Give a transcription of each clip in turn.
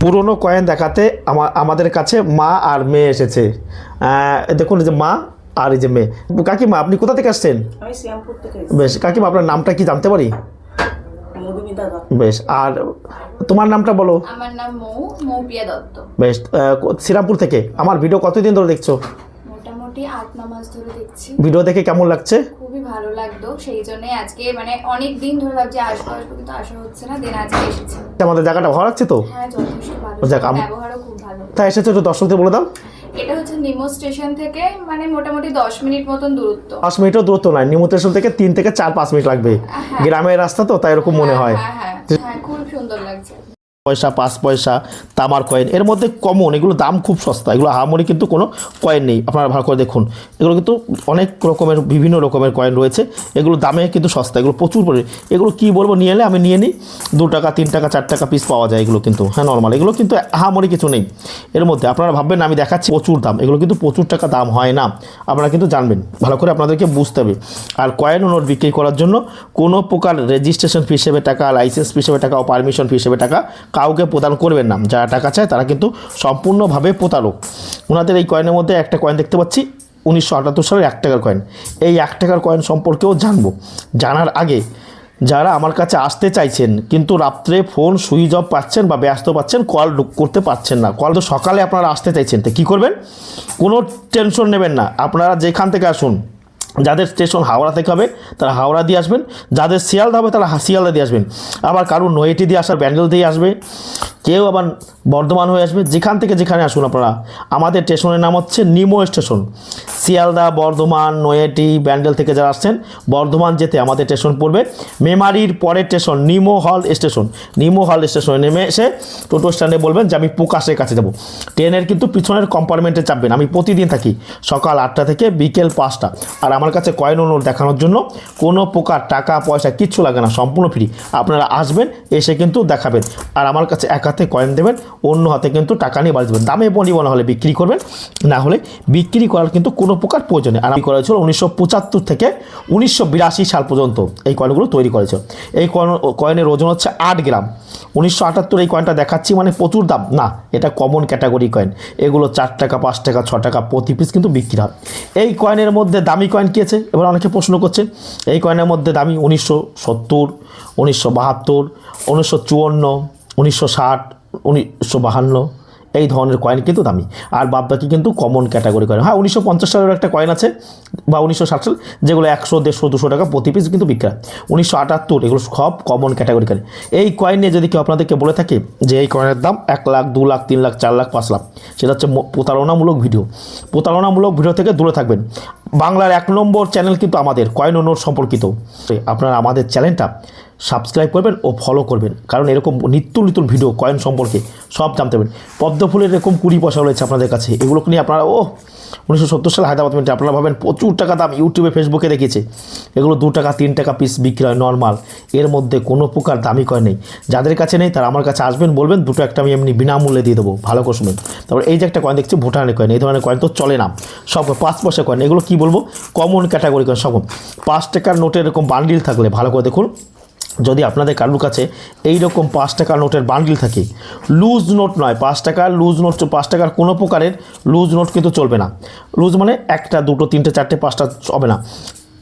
পুরনো কয়েন দেখাতে আমাদের কাছে মা আর মেয়ে এসেছে। দেখুন এই যে মা আর এই যে মেয়ে। কাকিমা আপনি কোথা থেকে আসছেন? আমি শ্যামপুর থেকে। বেশ কাকিমা আপনার নামটা কি জানতে পারি? মধুমিতা দত্ত। বেশ, আর তোমার নামটা বলো। আমার নাম মৌপিয়া দত্ত। বেশ, শ্রীরামপুর থেকে। আমার ভিডিও কতদিন ধরে দেখছো? মোটামুটি 8-9 মাস ধরে দেখছি। ভিডিও দেখে কেমন লাগছে? খুবই ভালো লাগতো, সেই জন্যই আজকে মানে অনেক দিন ধরে ভাবছি আসবো কিন্তু আসা হচ্ছে না, দেন আজকে এসেছি। আমাদের জায়গাটা ভালো লাগছে তো? হ্যাঁ, যথেষ্ট ভালো, ব্যবহারও খুব ভালো। তাই এসেছো, একটু দর্শকদের বলে দাও। এটা হচ্ছে নিমো স্টেশন থেকে মানে মোটামুটি 10 মিনিট মতন দূরত্ব। 5 মিনিটও দূরত্ব নয়, নিমো স্টেশন থেকে 3 থেকে 4-5 মিনিট লাগবে। গ্রামের রাস্তা তো তাই এরকম মনে হয়। হ্যাঁ, খুব সুন্দর লাগছে। পয়সা, 5 পয়সা, তামার কয়েন, এর মধ্যে কমন, এগুলো দাম খুব সস্তা, এগুলো হামারি কিন্তু কোনো কয়েন নেই। আপনারা ভালো করে দেখুন, এগুলো কিন্তু অনেক রকমের বিভিন্ন রকমের কয়েন রয়েছে, এগুলো দামে কিন্তু সস্তা, এগুলো প্রচুর পরিমাণে। এগুলো কী বলবো, নিয়ে এলে আমি নিয়ে নিই, 2 টাকা 3 টাকা 4 টাকা পিস পাওয়া যায় এগুলো কিন্তু। হ্যাঁ, নর্মাল, এগুলো কিন্তু হামারি কিছু নেই এর মধ্যে। আপনারা ভাববেন আমি দেখাচ্ছি প্রচুর দাম, এগুলো কিন্তু প্রচুর টাকা দাম হয় না, আপনারা কিন্তু জানবেন, ভালো করে আপনাদেরকে বুঝতে হবে। আর কয়েন ও নোট বিক্রি করার জন্য কোনো প্রকার রেজিস্ট্রেশন ফি হিসেবে টাকা, লাইসেন্স ফি হিসেবে টাকা ও পারমিশন ফি হিসেবে টাকা কাউকে প্রদান করবেন না। যারা টাকা চায় তারা কিন্তু সম্পূর্ণভাবে প্রতারক। ওনাদের এই কয়েনের মধ্যে একটা কয়েন দেখতে পাচ্ছি 1978 সালের 1 টাকার কয়েন। এই 1 টাকার কয়েন সম্পর্কেও জানবো। জানার আগে যারা আমার কাছে আসতে চাইছেন কিন্তু রাত্রে ফোন সুইচ অফ পাচ্ছেন বা ব্যস্ত পাচ্ছেন, কল করতে পারছেন না, কল তো সকালে আপনারা আসতে চাইছেন, তো কী করবেন? কোনো টেনশন নেবেন না, আপনারা যেখান থেকে আসুন, যাদের স্টেশন হাওড়া থেকে হবে তারা হাওড়া দিয়ে আসবেন, যাদের শিয়ালদা হবে তারা শিয়ালদা দিয়ে আসবেন, আবার কারুর নৈহাটি দিয়ে আসার ব্যান্ডেল দিয়ে আসবে, কেউ আবার বর্ধমান হয়ে আসবে। যেখান থেকে যেখানে আসুন আপনারা, আমাদের স্টেশনের নাম হচ্ছে নিমো স্টেশন। শিয়ালদা, বর্ধমান, নৈহাটি, ব্যান্ডেল থেকে যারা আসছেন, বর্ধমান যেতে আমাদের স্টেশন পড়বে মেমারির পরের স্টেশন নিমো হল স্টেশন। নিমো হল স্টেশনে নেমে এসে টোটো স্ট্যান্ডে বলবেন যে আমি প্রকাশের কাছে যাব। ট্রেনের কিন্তু পিছনের কম্পার্টমেন্টে চাপবেন। আমি প্রতিদিন থাকি সকাল 8টা থেকে বিকেল 5টা। আর আমার কাছে কয়েন ও নোট দেখানোর জন্য কোনো প্রকার টাকা পয়সা কিচ্ছু লাগে না, সম্পূর্ণ ফ্রি। আপনারা আসবেন, এসে কিন্তু দেখাবেন, আর আমার কাছে এক হাতে কয়েন দেবেন, অন্য হাতে কিন্তু টাকা নিয়ে বাড়ি দেবেন। দামে পরিমাণ না হলে বিক্রি করবেন, না হলে বিক্রি করার কিন্তু কোনো প্রকার প্রয়োজন নেই। আর আমি করা হয়েছিল 1975 থেকে 1982 সাল পর্যন্ত এই কয়েনগুলো তৈরি করেছে। এই কয়েনের ওজন হচ্ছে 8 গ্রাম। 1978 এই কয়েনটা দেখাচ্ছি মানে প্রচুর দাম না, এটা কমন ক্যাটাগরি কয়েন। এগুলো 4 টাকা 5 টাকা 6 টাকা প্রতি পিস কিন্তু বিক্রি হয়। এই কয়েনের মধ্যে দামি কয়েন কী আছে এবার অনেকে প্রশ্ন করছে। এই কয়েনের মধ্যে দামি 1970, 1972, 1954, 1960, 1952 এই ধরনের কয়েন কিন্তু দামি। আর বাদবাকি কিন্তু কমন ক্যাটাগরি কয়েন। হ্যাঁ, 1950 সালের একটা কয়েন আছে বা 1960 সাল, যেগুলো 100, 150, 200 টাকা প্রতি পিস কিন্তু বিক্রি হয়। 1978 এগুলো সব কমন ক্যাটাগরি কয়েন। এই কয়েন নিয়ে যদি কেউ আপনাদেরকে বলে থাকে যে এই কয়েনের দাম 1 লাখ, 2 লাখ, 3 লাখ, 4 লাখ, 5 লাখ, সেটা হচ্ছে প্রতারণামূলক ভিডিও। প্রতারণামূলক ভিডিও থেকে দূরে থাকবেন। বাংলার 1 নম্বর চ্যানেল কিন্তু আমাদের কয়েন ও নোট সম্পর্কিত। আপনারা আমাদের চ্যানেলটা সাবস্ক্রাইব করবেন ও ফলো করবেন, কারণ এরকম নিত্য নতুন ভিডিও কয়েন সম্পর্কে সব জানতে পারবেন। পদ্মফুলের এরকম 20 পয়সা রয়েছে আপনাদের কাছে, এগুলো নিয়ে আপনারা 1970 সালে হায়দ্রাবাদ মিন্টে আপনারা ভাবেন প্রচুর টাকা দাম, ইউটিউবে ফেসবুকে দেখেছে। এগুলো 2 টাকা 3 টাকা পিস বিক্রি হয় নর্মাল, এর মধ্যে কোনো প্রকার দামি কয়েন নেই। যাদের কাছে নেই তারা আমার কাছে আসবেন, বলবেন 2টো একটা আমি এমনি বিনামূল্যে দিয়ে দেবো, ভালো করে শুনবেন। তারপর এই যে একটা কয়েন দেখছি ভুটানের কয়েন, এই ধরনের কয়েন তো চলে না, সব 5 পয়সা কয়েন। এগুলো কী বলবো, কমন ক্যাটাগরি কয়েন। সব 5 টাকার নোটের এরকম বান্ডিল থাকলে ভালো করে দেখুন, যদি আপনাদের কারোর কাছে এইরকম 5 টাকার নোটের বান্ডিল থাকে, লুজ নোট নয়, 5 টাকার লুজ নোট, 5 টাকার কোনো প্রকারের লুজ নোট কিন্তু চলবে না। লুজ মানে 1টা 2টো 3টে 4টে 5টা হবে না।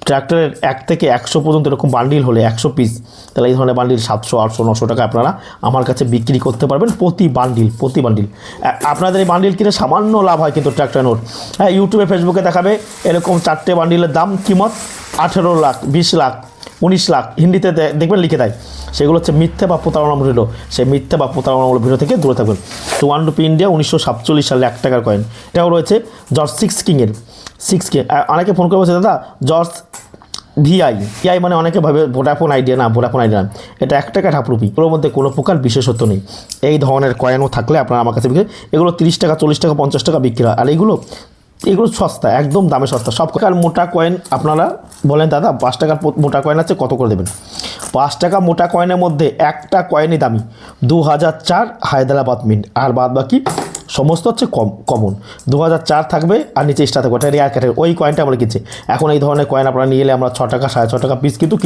ট্র্যাক্টরের 1 থেকে 100 পর্যন্ত এরকম বান্ডিল হলে 100 পিস, তাহলে এই ধরনের বান্ডিল 700, 800, 900 টাকা আপনারা আমার কাছে বিক্রি করতে পারবেন প্রতি বান্ডিল। আপনাদের এই বান্ডিল কিনে সামান্য লাভ হয় কিন্তু ট্র্যাক্টর নোট। হ্যাঁ, ইউটিউবে ফেসবুকে দেখাবে এরকম 4টে বান্ডিলের দাম কিমত 18 লাখ, 20 লাখ, 19 লাখ, হিন্দিতে দেখবেন লিখে দেয়। সেগুলো হচ্ছে মিথ্যে বা প্রতারণামূলক ভিডিও। সেই মিথ্যে বা প্রতারণামূলক ভিডিও থেকে দূরে থাকবেন। 1 রুপি ইন্ডিয়া 1947 সালে 1 টাকার কয়েন, এটাও রয়েছে জর্জ 6 কিংয়ের। 6 কিং, অনেকে ফোন করে বলছে দাদা জর্জ ভিআই মানে অনেকে ভাবে ভোডাফোন আইডিয়া, না ভোডাফোন আইডিয়া না, এটা 1 টাকা 1/2 রুপি। ওর মধ্যে কোনো প্রকার বিশেষত্ব নেই। এই ধরনের কয়েনও থাকলে আপনারা আমার কাছে বিক্রি, এগুলো 30 টাকা 40 টাকা 50 টাকা বিক্রি হয়। আর এগুলো সস্তা, একদম দামে সস্তা। সব টাকার মোটা কয়েন আপনারা বলেন দাদা 5 টাকার মোটা কয়েন আছে, কত করে দেবেন? 5 টাকা মোটা কয়েনের মধ্যে একটা কয়েনই দামি 2004 হায়দ্রাবাদ মিন্ট, আর বাদ বাকি সমস্ত হচ্ছে কমন 2004 থাকবে আর নিচে স্টার থাকবে, ওটা রেয়ার ক্যাটাগরি, ওই কয়েনটা আমরা কিনছি। এখন এই ধরনের কয়েন আপনারা নিয়ে এলে আমরা 6 টাকা 6.5 টাকা পিস কিন্তু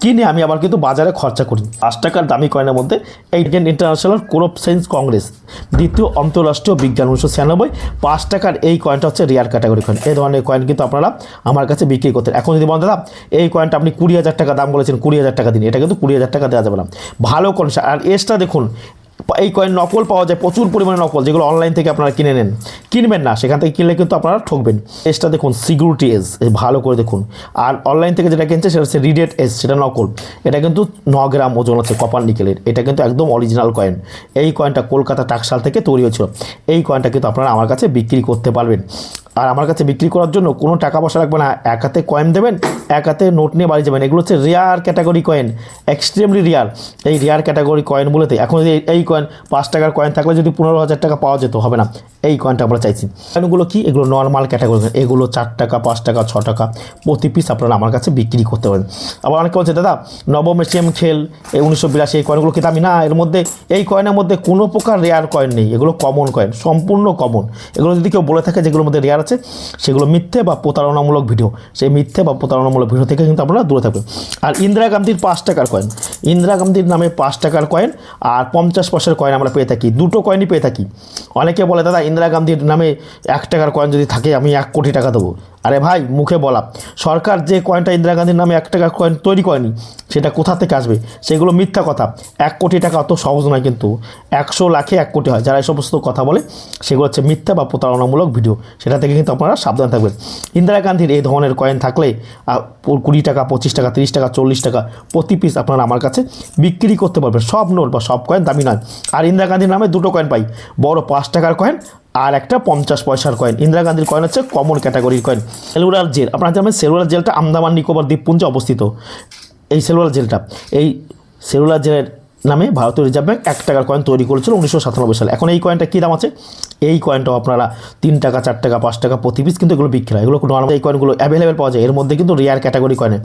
কিনে আমি আবার কিন্তু বাজারে খরচা করি। 5 টাকার দামি কয়েনের মধ্যে এই ইন্টারন্যাশনাল ক্রপ সায়েন্স কংগ্রেস দ্বিতীয় অন্তর্রাষ্ট্রীয় বিজ্ঞান 1996, 5 টাকার এই কয়েনটা হচ্ছে রেয়ার ক্যাটাগরি কয়েন। এই ধরনের কয়েন কিন্তু আপনারা আমার কাছে বিক্রি করতেন। এখন যদি বলেন দাদা এই কয়েনটা আপনি 20,000 টাকা দাম বলেছেন, 20,000 টাকা দিন, এটা কিন্তু 20,000 টাকা দেওয়া যাবে না। ভালো কন্ডিশন। আর এসটা দেখুন, এই কয়েন নকল পাওয়া যায়, প্রচুর পরিমাণে নকল, যেগুলো অনলাইন থেকে আপনারা কিনে নেন, কিনবেন না, সেখান থেকে কিনলে কিন্তু আপনারা ঠকবেন। এসটা দেখুন সিকিউরিটি এস, ভালো করে দেখুন। আর অনলাইন থেকে যেটা কিনছে সেটা হচ্ছে রিডেড এস, সেটা নকল। এটা কিন্তু 9 গ্রাম ওজন হচ্ছে কপার নিকেলের, এটা কিন্তু একদম অরিজিনাল কয়েন। এই কয়েনটা কলকাতা টাকশাল থেকে তৈরি হয়েছিল। এই কয়েনটা কিন্তু আপনারা আমার কাছে বিক্রি করতে পারবেন। আর আমার কাছে বিক্রি করার জন্য কোনো টাকা পয়সা লাগবে না, এক হাতে কয়েন দেবেন, এক হাতে নোট নিয়ে বাড়ি যাবেন। এগুলো হচ্ছে rare category coin, extremely rare. এই রেয়ার ক্যাটাগরি কয়েনগুলোতে এখন যদি এই কয়েন 5 টাকার কয়েন থাকলে যদি 15,000 টাকা পাওয়া যেত, হবে না। এই কয়েনটা আমরা চাইছি। কয়েনগুলো কি, এগুলো নর্মাল ক্যাটাগরি, এগুলো 4 টাকা 5 টাকা 6 টাকা প্রতি পিস আপনারা আমার কাছে বিক্রি করতে পারেন। আবার অনেকে বলছে দাদা নবম এশিয়াম খেল এই 1982 এই কয়েনগুলো কি দামি? না, এর মধ্যে এই কয়েনের মধ্যে কোনো প্রকার রেয়ার কয়েন নেই, এগুলো কমন কয়েন, সম্পূর্ণ কমন। এগুলো যদি কেউ বলে থাকে যেগুলোর মধ্যে রেয়ার আছে, সেগুলো মিথ্যে বা প্রতারণামূলক ভিডিও। সেই মিথ্যে বা প্রতারণামূলক ভিডিও থেকে কিন্তু আপনারা দূরে থাকবেন। আর ইন্দিরা গান্ধীর 5 টাকার কয়েন, ইন্দিরা গান্ধীর নামে 5 টাকার কয়েন আর 50 পয়সার কয়েন আমরা পেয়ে থাকি, দুটো কয়েনই পেয়ে থাকি। অনেকে বলে দাদা ইন্দিরা গান্ধীর নামে 1 টাকার কয়েন যদি থাকে আমি 1 কোটি টাকা দেবো। আরে ভাই মুখে বলা, সরকার যে কয়েনটা ইন্দিরা গান্ধীর নামে 1 টাকার কয়েন তৈরি করেনি, সেটা কোথা থেকে আসবে? সেগুলো মিথ্যা কথা। 1 কোটি টাকা অত সহজ নয়, কিন্তু 100 লাখে 1 কোটি হয়। যারা এই সমস্ত কথা বলে সেগুলো হচ্ছে মিথ্যা বা প্রতারণামূলক ভিডিও, সেটা থেকে কিন্তু আপনারা সাবধান থাকবেন। ইন্দিরা গান্ধীর এই ধরনের কয়েন থাকলে 20 টাকা 25 টাকা 30 টাকা 40 টাকা প্রতি পিস আপনারা আমার কাছে বিক্রি করতে পারবেন। সব নোট বা সব কয়েন দামি নয়। আর ইন্দিরা গান্ধীর নামে দুটো কয়েন পাই, বড় 5 টাকার কয়েন আর একটা 50 পয়সার কয়েন। ইন্দিরা গান্ধীর কয়েন হচ্ছে কমন ক্যাটাগরির কয়েন। সেলুলার জেল, আপনারা জানেন সেলুলার জেলটা আন্দামান নিকোবর দ্বীপপুঞ্জে অবস্থিত। এই সেলুলার জেলটা, এই সেলুলার জেলের নামে ভারতীয় রিজার্ভ ব্যাঙ্ক 1 টাকার কয়েন তৈরি করেছিল 1997 সালে। এখন এই কয়েনটা কী দাম আছে? এই কয়েনটাও আপনারা 3 টাকা 4 টাকা 5 টাকা প্রতি পিস কিন্তু এগুলো বিক্রি হয়। এগুলো নর্মাল এই কয়েনগুলো অ্যাভেলেবেল পাওয়া যায়। এর মধ্যে কিন্তু রেয়ার ক্যাটাগরি কয়েনে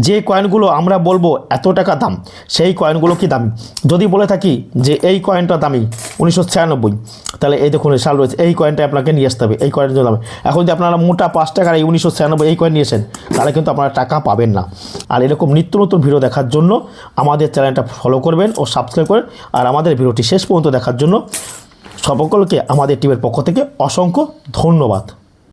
যে কয়েনগুলো আমরা বলবো এত টাকা দাম, সেই কয়েনগুলো কি দামি? যদি বলে থাকি যে এই কয়েনটা দামি 1996, তাহলে এই দেখুন সাল রয়েছে, এই কয়েনটা আপনাকে নিয়ে আসতে হবে, এই কয়েনটা দাম। এখন যদি আপনারা মোটা 5 টাকার এই 1996 এই কয়েন নিয়েছেন, তাহলে কিন্তু আপনারা টাকা পাবেন না। আর এরকম নিত্য নতুন ভিডিও দেখার জন্য আমাদের চ্যানেলটা ফলো করবেন ও সাবস্ক্রাইব করেন। আর আমাদের ভিডিওটি শেষ পর্যন্ত দেখার জন্য সকলকে আমাদের টিমের পক্ষ থেকে অসংখ্য ধন্যবাদ।